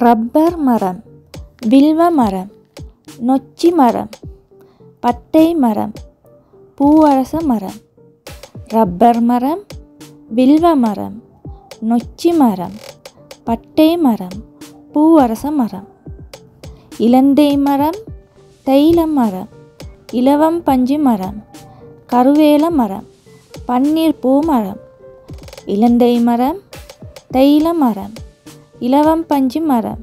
Rubber மரம், வில்வ மரம், நொச்சி மரம், பட்டை மரம், பூவரச மரம். ரப்பர் மரம், வில்வ மரம், நொச்சி மரம், பட்டை மரம், பூவரச மரம். இலந்தை மரம், தைல மரம், இலவம் பஞ்சு மரம், கருவேல மரம், பன்னீர் பூ மரம். இலந்தை மரம், தைல மரம், இலவம் பஞ்சு மரம்,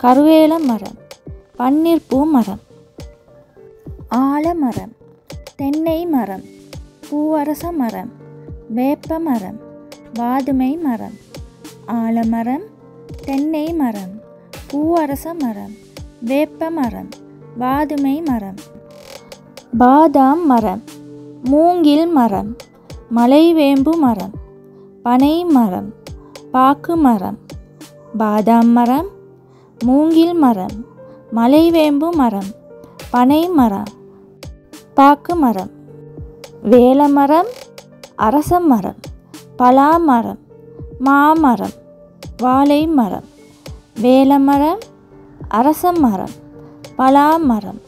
கருவேல மரம், பன்னீர் பூ மரம். ஆலமரம், தென்னை மரம், பூவரச மரம், வேப்ப மரம், வாதுமை மரம். ஆலமரம், தென்னை மரம், பூவரச மரம், வேப்ப மரம், வாதுமை மரம். பாதாம் மரம், மூங்கில் மரம், மலைவேம்பு மரம், பனை மரம், பாக்கு மரம். பாதாம் மரம், மூங்கில் மரம், மலைவேம்பு மரம், பனை மரம், பாக்கு மரம். வேலமரம், அரச மரம், பலா மரம், மாமரம், வாழை மரம். வேலமரம், அரச மரம், பலா மரம்,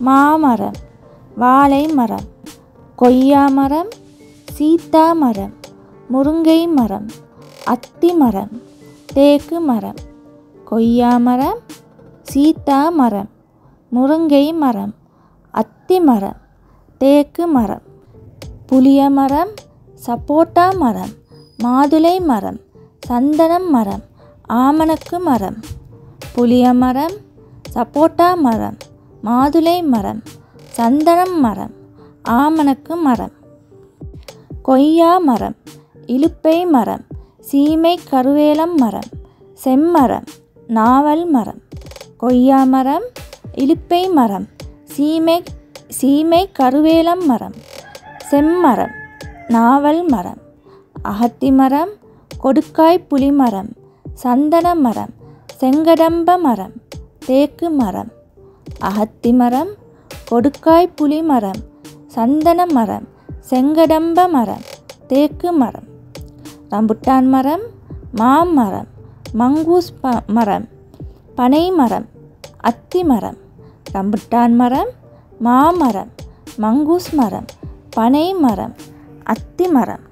மாமரம், வாழை மரம். கொய்யா மரம், சீத்தா மரம், முருங்கை மரம், அத்தி மரம், தேக்கு மரம். கொய்யா மரம், சீத்தா மரம், முருங்கை மரம், அத்தி மரம், தேக்கு மரம். புளிய மரம், சப்போட்டா மரம், மாதுளை மரம், சந்தனம் மரம், ஆமணக்கு மரம். புளிய மரம், சப்போட்டா மரம், மாதுளை மரம், சந்தனம் மரம், ஆமணக்கு மரம். கொய்யா மரம், இலுப்பை மரம், சீமை கருவேலம் மரம், செம்மரம், நாவல் மரம். கொய்யா மரம், இலுப்பை மரம், சீமை கருவேலம் மரம், செம்மரம், நாவல் மரம். அகத்தி மரம், கொடுக்காய் புளி மரம், சந்தன மரம், செங்கடம்ப மரம், தேக்கு மரம். அகத்தி மரம், கொடுக்காய் புளி மரம், சந்தன மரம், செங்கடம்ப மரம், தேக்கு மரம். ரம்புட்டான் மரம், மாமரம், மங்கூஸ் மரம், பனை மரம், அத்தி மரம். ரம்புட்டான் மரம், மாமரம், மங்கூஸ் மரம், பனை மரம், அத்தி மரம்.